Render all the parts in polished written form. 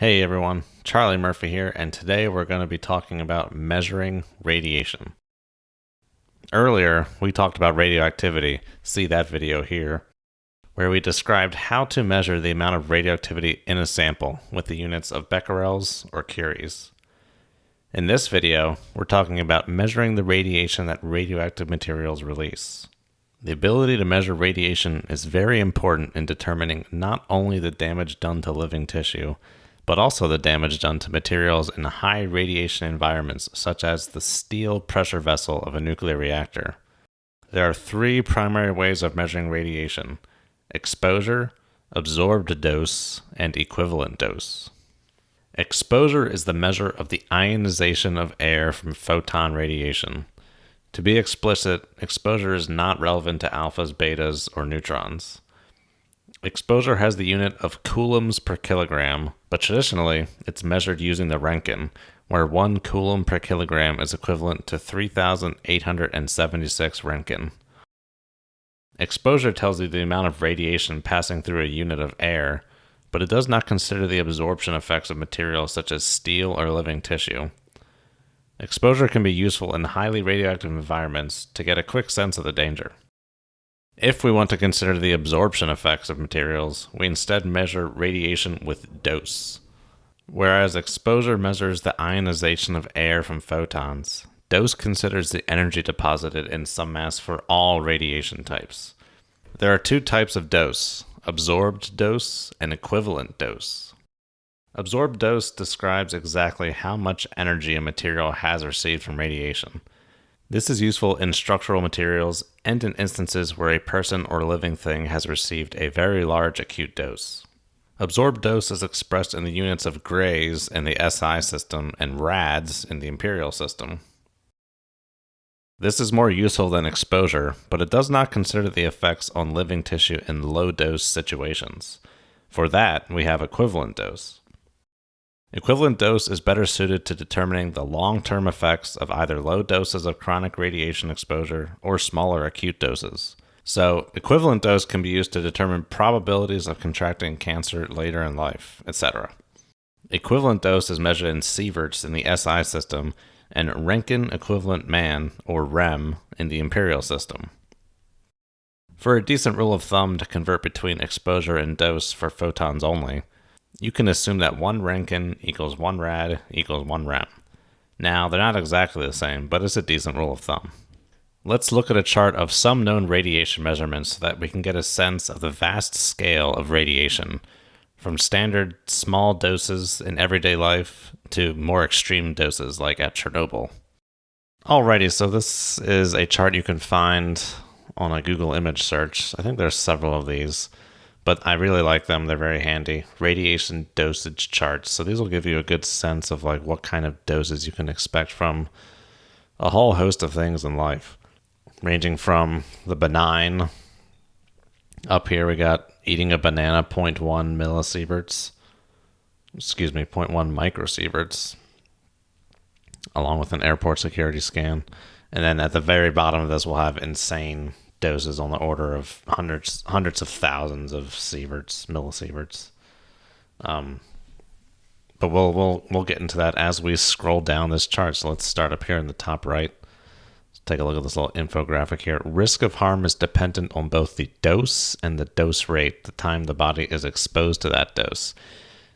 Hey everyone, Charlie Murphy here, and today we're going to be talking about measuring radiation. Earlier, we talked about radioactivity, see that video here, where we described how to measure the amount of radioactivity in a sample with the units of becquerels or curies. In this video, we're talking about measuring the radiation that radioactive materials release. The ability to measure radiation is very important in determining not only the damage done to living tissue, but also the damage done to materials in high radiation environments, such as the steel pressure vessel of a nuclear reactor. There are three primary ways of measuring radiation: exposure, absorbed dose, and equivalent dose. Exposure is the measure of the ionization of air from photon radiation. To be explicit, exposure is not relevant to alphas, betas, or neutrons. Exposure has the unit of coulombs per kilogram, but traditionally it's measured using the Rankine, where 1 coulomb per kilogram is equivalent to 3,876 Rankine. Exposure tells you the amount of radiation passing through a unit of air, but it does not consider the absorption effects of materials such as steel or living tissue. Exposure can be useful in highly radioactive environments to get a quick sense of the danger. If we want to consider the absorption effects of materials, we instead measure radiation with dose. Whereas exposure measures the ionization of air from photons, dose considers the energy deposited in some mass for all radiation types. There are two types of dose: absorbed dose and equivalent dose. Absorbed dose describes exactly how much energy a material has received from radiation. This is useful in structural materials and in instances where a person or living thing has received a very large acute dose. Absorbed dose is expressed in the units of grays in the SI system and rads in the imperial system. This is more useful than exposure, but it does not consider the effects on living tissue in low-dose situations. For that, we have equivalent dose. Equivalent dose is better suited to determining the long-term effects of either low doses of chronic radiation exposure or smaller acute doses. So, equivalent dose can be used to determine probabilities of contracting cancer later in life, etc. Equivalent dose is measured in sieverts in the SI system and Rankine equivalent man, or REM, in the imperial system. For a decent rule of thumb to convert between exposure and dose for photons only, you can assume that 1 Rankine equals 1 rad equals 1 rem. Now, they're not exactly the same, but it's a decent rule of thumb. Let's look at a chart of some known radiation measurements so that we can get a sense of the vast scale of radiation, from standard small doses in everyday life to more extreme doses like at Chernobyl. Alrighty, so this is a chart you can find on a Google image search. I think there's several of these, but I really like them. They're very handy. Radiation dosage charts. So these will give you a good sense of like what kind of doses you can expect from a whole host of things in life, ranging from the benign. Up here we got eating a banana 0.1 millisieverts. 0.1 microsieverts, along with an airport security scan. And then at the very bottom of this, we'll have insane doses on the order of hundreds of thousands of sieverts, millisieverts. But we'll get into that as we scroll down this chart. So let's start up here in the top right. Let's take a look at this little infographic here. Risk of harm is dependent on both the dose and the dose rate, the time the body is exposed to that dose.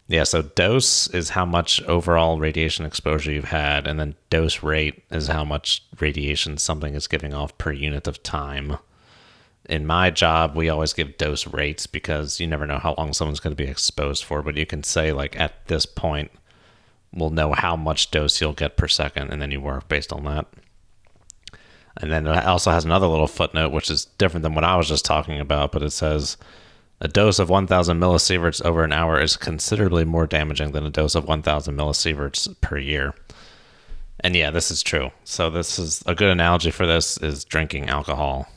Yeah, so dose is how much overall radiation exposure you've had, and then dose rate is how much radiation something is giving off per unit of time. In my job, we always give dose rates because you never know how long someone's going to be exposed for, but you can say, like, at this point, we'll know how much dose you'll get per second, and then you work based on that. And then it also has another little footnote, which is different than what I was just talking about, but it says, a dose of 1,000 millisieverts over an hour is considerably more damaging than a dose of 1,000 millisieverts per year. And yeah, this is true. So this is a good analogy for this is drinking alcohol.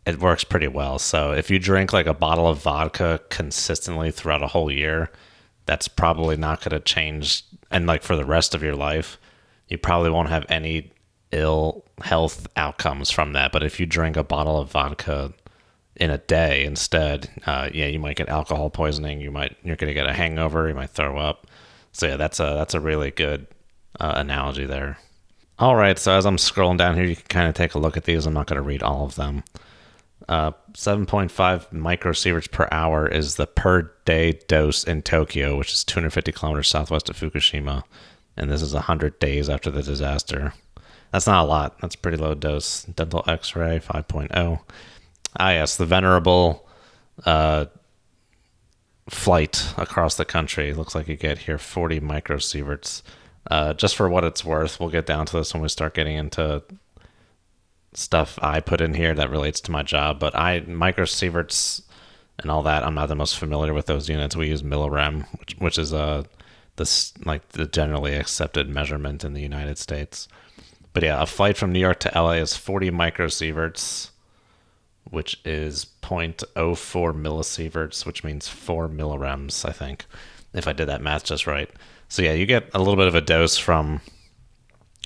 It works pretty well. So if you drink like a bottle of vodka consistently throughout a whole year, that's probably not going to change. And like for the rest of your life, you probably won't have any ill health outcomes from that. But if you drink a bottle of vodka in a day instead, yeah, you might get alcohol poisoning. You're going to get a hangover. You might throw up. So yeah, that's a really good analogy there. All right, so as I'm scrolling down here, you can kind of take a look at these. I'm not going to read all of them. 7.5 microsieverts per hour is the per day dose in Tokyo, which is 250 kilometers southwest of Fukushima. And this is 100 days after the disaster. That's not a lot. That's a pretty low dose. Dental x-ray, 5.0. Ah, yes, the venerable flight across the country. Looks like you get here 40 microsieverts. Just for what it's worth, we'll get down to this when we start getting into stuff I put in here that relates to my job. But microsieverts and all that, I'm not the most familiar with those units. We use millirem, which is the generally accepted measurement in the United States. But yeah, a flight from New York to LA is 40 microsieverts, which is 0.04 millisieverts, which means 4 millirems, I think, if I did that math just right. So yeah, you get a little bit of a dose from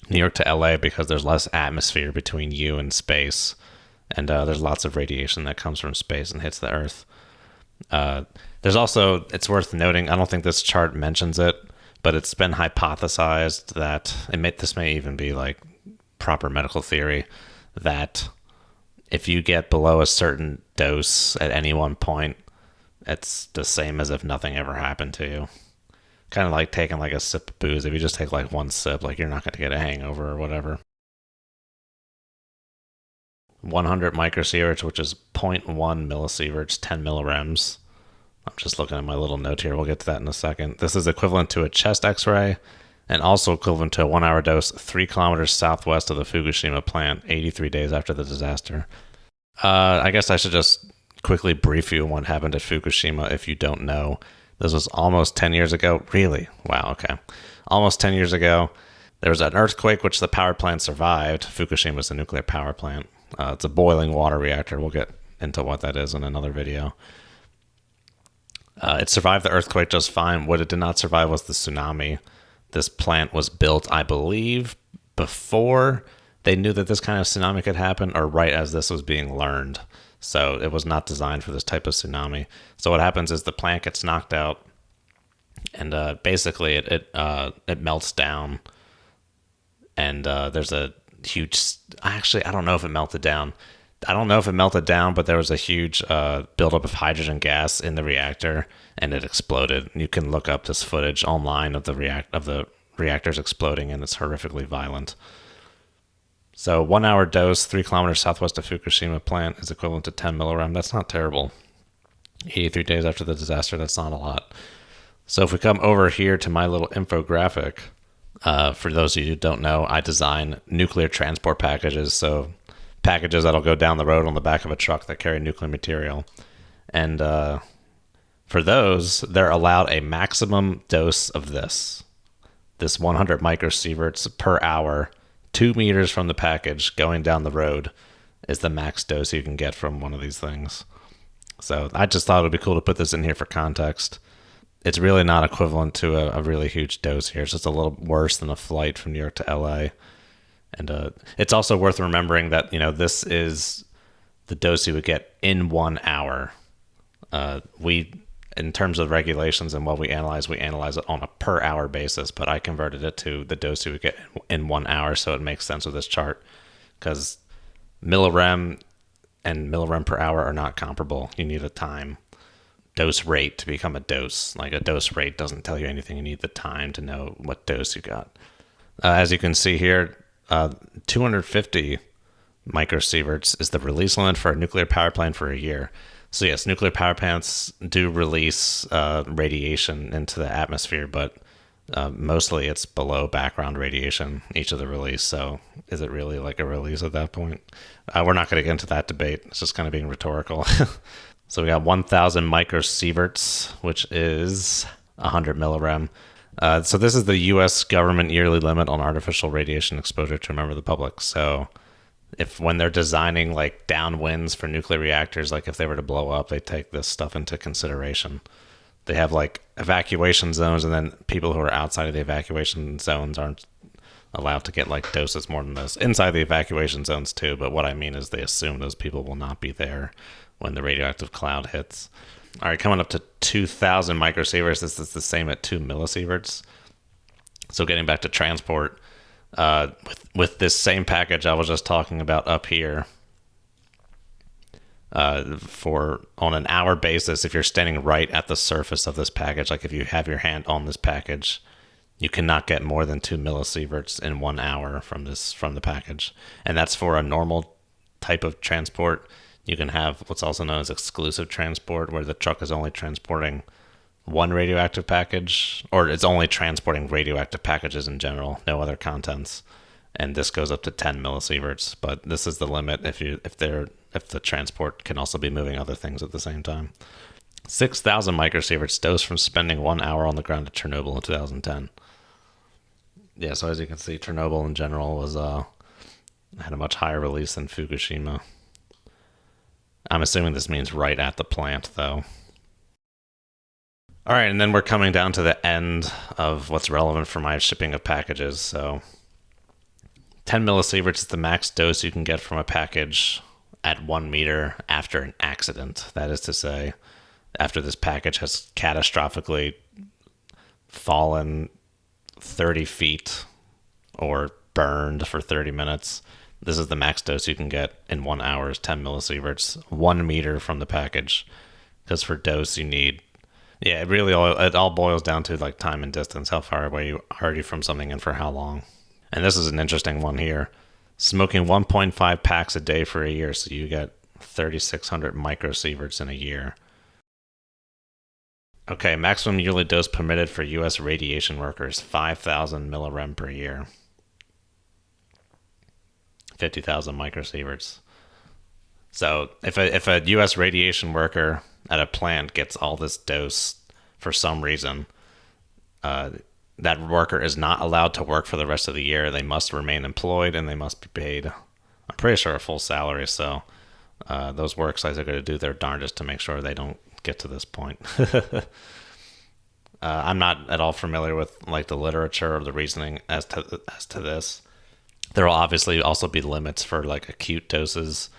New York to LA because there's less atmosphere between you and space, and there's lots of radiation that comes from space and hits the Earth. There's also, it's worth noting, I don't think this chart mentions it, but it's been hypothesized that this may even be like proper medical theory, that if you get below a certain dose at any one point, it's the same as if nothing ever happened to you. Kind of like taking like a sip of booze. If you just take like one sip, like you're not going to get a hangover or whatever. 100 microsieverts, which is 0.1 millisieverts, 10 millirems. I'm just looking at my little note here. We'll get to that in a second. This is equivalent to a chest x-ray and also equivalent to a 1 hour dose 3 kilometers southwest of the Fukushima plant, 83 days after the disaster. I guess I should just quickly brief you on what happened at Fukushima if you don't know. This was almost 10 years ago. Really? Wow, okay. Almost 10 years ago, there was an earthquake which the power plant survived. Fukushima is a nuclear power plant. It's a boiling water reactor. We'll get into what that is in another video. It survived the earthquake just fine. What it did not survive was the tsunami. This plant was built, I believe, before they knew that this kind of tsunami could happen, or right as this was being learned. So it was not designed for this type of tsunami. So what happens is the plant gets knocked out, and basically it melts down, and there's a huge. Actually, I don't know if it melted down. But there was a huge buildup of hydrogen gas in the reactor, and it exploded. You can look up this footage online of the reactors exploding, and it's horrifically violent. So 1 hour dose, 3 kilometers southwest of Fukushima plant is equivalent to 10 millirem. That's not terrible. 83 days after the disaster, that's not a lot. So if we come over here to my little infographic, for those of you who don't know, I design nuclear transport packages. So packages that'll go down the road on the back of a truck that carry nuclear material. And for those, they're allowed a maximum dose of this 100 microsieverts per hour, 2 meters from the package going down the road is the max dose you can get from one of these things. So I just thought it would be cool to put this in here for context. It's really not equivalent to a really huge dose here. It's just a little worse than a flight from New York to LA. And it's also worth remembering that, this is the dose you would get in 1 hour. In terms of regulations and what we analyze it on a per hour basis, but I converted it to the dose you would get in 1 hour, so it makes sense with this chart, because millirem and millirem per hour are not comparable. You need a time dose rate to become a dose. Like a dose rate doesn't tell you anything. You need the time to know what dose you got. As you can see here, 250 microsieverts is the release limit for a nuclear power plant for a year. So yes, nuclear power plants do release radiation into the atmosphere, but mostly it's below background radiation, each of the release. So is it really like a release at that point? We're not going to get into that debate. It's just kind of being rhetorical. So we got 1,000 microsieverts, which is 100 millirem. So this is the U.S. government yearly limit on artificial radiation exposure to a member of the public. So when they're designing like downwinds for nuclear reactors, like if they were to blow up, they take this stuff into consideration. They have like evacuation zones, and then people who are outside of the evacuation zones aren't allowed to get like doses more than this. Inside the evacuation zones too, but what I mean is they assume those people will not be there when the radioactive cloud hits. All right, coming up to 2,000 microsieverts. This is the same at 2 millisieverts. So getting back to transport, with this same package I was just talking about up here, for on an hour basis, if you're standing right at the surface of this package, like if you have your hand on this package, you cannot get more than 2 millisieverts in 1 hour from the package. And that's for a normal type of transport. You can have what's also known as exclusive transport, where the truck is only transporting one radioactive package, or it's only transporting radioactive packages in general, no other contents. And this goes up to 10 millisieverts, but this is the limit if the transport can also be moving other things at the same time. 6,000 microsieverts dose from spending 1 hour on the ground at Chernobyl in 2010. Yeah, so as you can see, Chernobyl in general was had a much higher release than Fukushima. I'm assuming this means right at the plant, though. All right, and then we're coming down to the end of what's relevant for my shipping of packages. So 10 millisieverts is the max dose you can get from a package at 1 meter after an accident. That is to say, after this package has catastrophically fallen 30 feet or burned for 30 minutes. This is the max dose you can get in 1 hour, is 10 millisieverts, 1 meter from the package. Because for dose, you need, it all boils down to like time and distance. How far away are you from something and for how long? And this is an interesting one here. Smoking 1.5 packs a day for a year, so you get 3,600 microsieverts in a year. Okay, maximum yearly dose permitted for U.S. radiation workers, 5,000 millirem per year. 50,000 microsieverts. So if a U.S. radiation worker at a plant gets all this dose for some reason, that worker is not allowed to work for the rest of the year. They must remain employed and they must be paid, I'm pretty sure, a full salary. So those work sites are going to do their darndest to make sure they don't get to this point. I'm not at all familiar with like the literature or the reasoning as to this. There will obviously also be limits for like acute doses.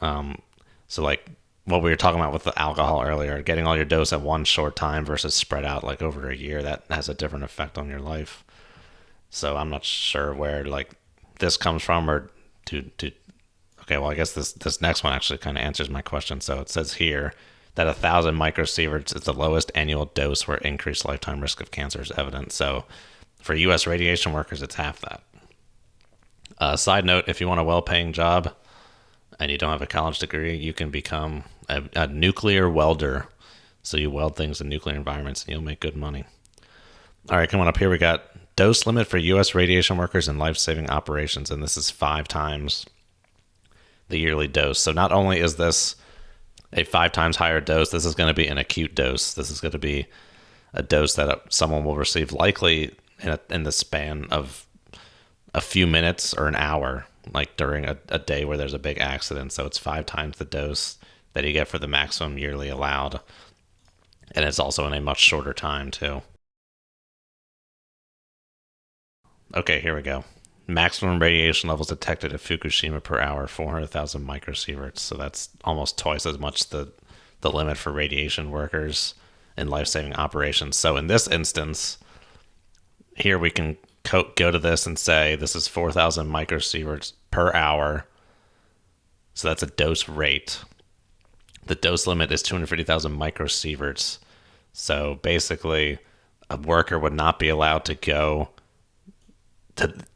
So like what we were talking about with the alcohol earlier, getting all your dose at one short time versus spread out like over a year, that has a different effect on your life. So I'm not sure where like this comes from, or okay, well I guess this next one actually kind of answers my question. So it says here that 1,000 microsieverts is the lowest annual dose where increased lifetime risk of cancer is evident. So for U.S. radiation workers, it's half that. Side note, if you want a well-paying job and you don't have a college degree, you can become a nuclear welder. So you weld things in nuclear environments and you'll make good money. All right, coming up here, we got dose limit for U.S. radiation workers in life-saving operations, and this is 5 times the yearly dose. So not only is this a 5 times higher dose, this is going to be an acute dose. This is going to be a dose that someone will receive likely in the span of a few minutes or an hour, like during a day where there's a big accident. So it's 5 times the dose that you get for the maximum yearly allowed. And it's also in a much shorter time too. Okay, here we go. Maximum radiation levels detected at Fukushima per hour, 400,000 microsieverts. So that's almost twice as much the limit for radiation workers in life-saving operations. So in this instance, here we can go to this and say this is 4,000 microsieverts per hour. So that's a dose rate. The dose limit is 250,000 microsieverts. So basically, a worker would not be allowed to go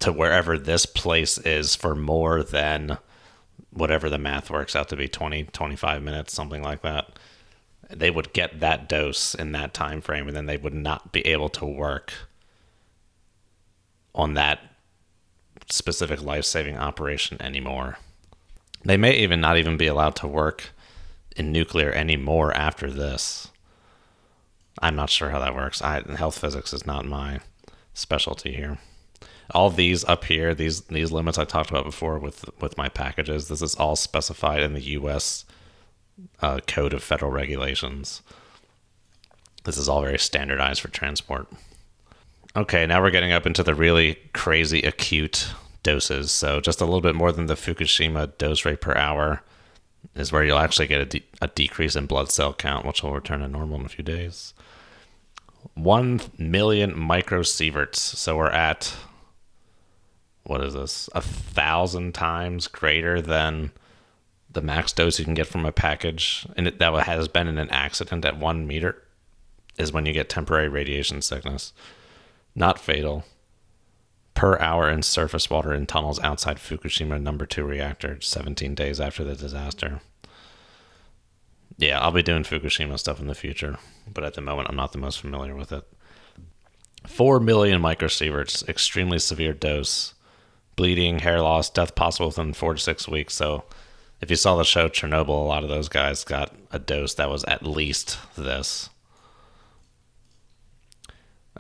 to wherever this place is for more than whatever the math works out to be, 20, 25 minutes, something like that. They would get that dose in that time frame, and then they would not be able to work on that specific life-saving operation anymore. They may even not even be allowed to work in nuclear anymore after this. I'm not sure how that works. Health physics is not my specialty here. All these up here, these limits I talked about before with my packages, this is all specified in the U.S. Code of Federal Regulations. This is all very standardized for transport. Okay, now we're getting up into the really crazy acute doses. So just a little bit more than the Fukushima dose rate per hour. is where you'll actually get a decrease in blood cell count, which will return to normal in a few days. 1 million microsieverts. So we're at, what is this? 1,000 times greater than the max dose you can get from a package, and that has been in an accident at 1 meter, is when you get temporary radiation sickness. Not fatal. Per hour in surface water in tunnels outside Fukushima number 2 reactor, 17 days after the disaster. Yeah, I'll be doing Fukushima stuff in the future, but at the moment I'm not the most familiar with it. 4 million microsieverts, extremely severe dose. Bleeding, hair loss, death possible within 4 to 6 weeks. So if you saw the show Chernobyl, a lot of those guys got a dose that was at least this.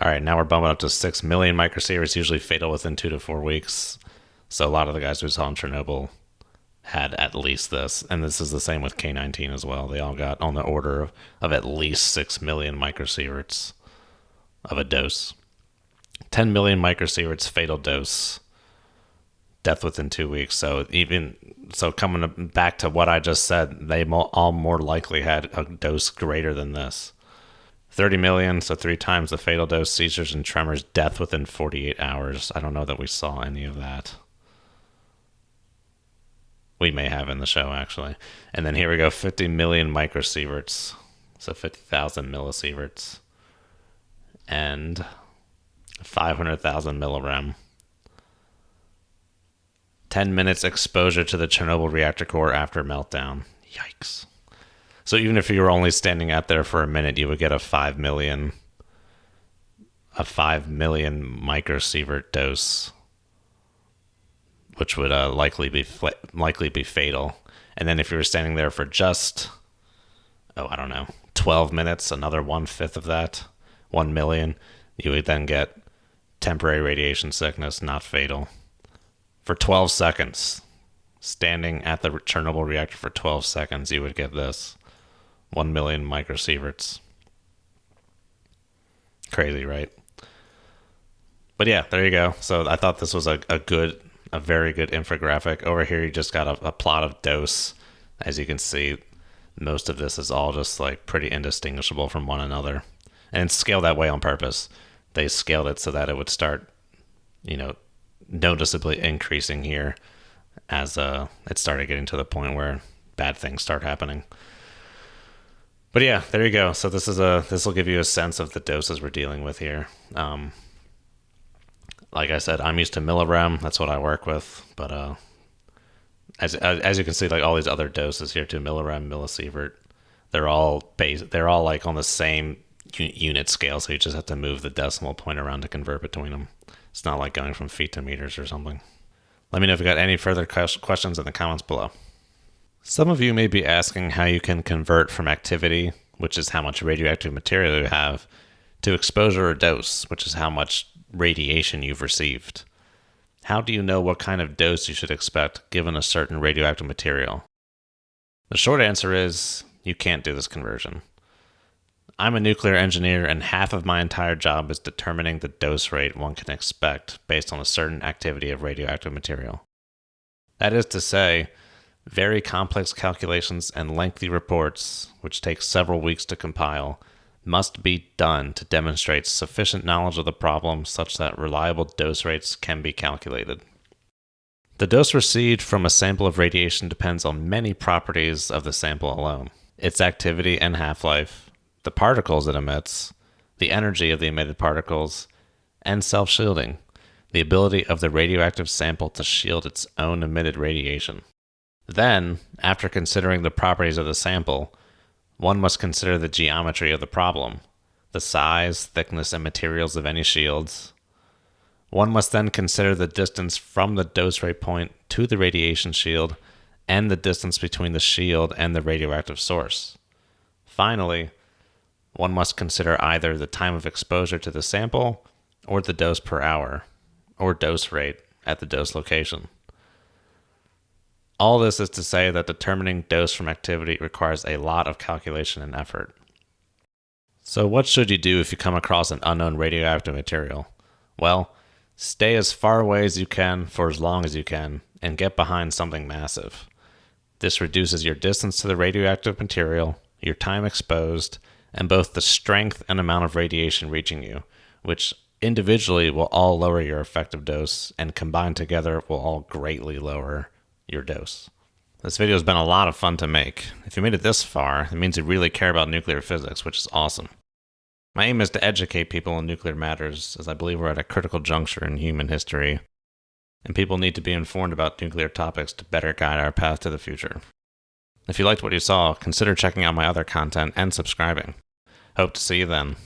All right, now we're bumping up to 6 million microsieverts, usually fatal within 2 to 4 weeks. So a lot of the guys we saw in Chernobyl had at least this. And this is the same with K-19 as well. They all got on the order of at least 6 million microsieverts of a dose. 10 million microsieverts fatal dose. Death within 2 weeks. So coming back to what I just said, they all more likely had a dose greater than this. 30 million, so 3 times the fatal dose, seizures and tremors, death within 48 hours. I don't know that we saw any of that. We may have in the show, actually. And then here we go, 50 million microsieverts, so 50,000 millisieverts, and 500,000 millirem. 10 minutes exposure to the Chernobyl reactor core after meltdown. Yikes. So even if you were only standing out there for a minute, you would get a 5 million microsievert dose, which would likely be fatal. And then if you were standing there for just, 12 minutes, another 1/5 of that, 1 million, you would then get temporary radiation sickness, not fatal. For 12 seconds, standing at the Chernobyl reactor for 12 seconds, you would get this. 1 million microsieverts. Crazy, right? But yeah, there you go. So I thought this was a very good infographic. Over here, you just got a plot of dose. As you can see, most of this is all just like pretty indistinguishable from one another. And it's scaled that way on purpose. They scaled it so that it would start, noticeably increasing here as it started getting to the point where bad things start happening. But yeah, there you go. So this will give you a sense of the doses we're dealing with here. Like I said, I'm used to millirem. That's what I work with. But as you can see, like all these other doses here too, millirem, millisievert, they're all like on the same unit scale. So you just have to move the decimal point around to convert between them. It's not like going from feet to meters or something. Let me know if you got any further questions in the comments below. Some of you may be asking how you can convert from activity, which is how much radioactive material you have, to exposure or dose, which is how much radiation you've received. How do you know what kind of dose you should expect given a certain radioactive material? The short answer is you can't do this conversion. I'm a nuclear engineer, and half of my entire job is determining the dose rate one can expect based on a certain activity of radioactive material. That is to say, very complex calculations and lengthy reports, which take several weeks to compile, must be done to demonstrate sufficient knowledge of the problem such that reliable dose rates can be calculated. The dose received from a sample of radiation depends on many properties of the sample alone: its activity and half-life, the particles it emits, the energy of the emitted particles, and self-shielding, the ability of the radioactive sample to shield its own emitted radiation. Then, after considering the properties of the sample, one must consider the geometry of the problem, the size, thickness, and materials of any shields. One must then consider the distance from the dose rate point to the radiation shield and the distance between the shield and the radioactive source. Finally, one must consider either the time of exposure to the sample or the dose per hour, or dose rate at the dose location. All this is to say that determining dose from activity requires a lot of calculation and effort. So what should you do if you come across an unknown radioactive material? Well, stay as far away as you can for as long as you can and get behind something massive. This reduces your distance to the radioactive material, your time exposed, and both the strength and amount of radiation reaching you, which individually will all lower your effective dose, and combined together will all greatly lower your dose. This video has been a lot of fun to make. If you made it this far, it means you really care about nuclear physics, which is awesome. My aim is to educate people on nuclear matters, as I believe we're at a critical juncture in human history, and people need to be informed about nuclear topics to better guide our path to the future. If you liked what you saw, consider checking out my other content and subscribing. Hope to see you then.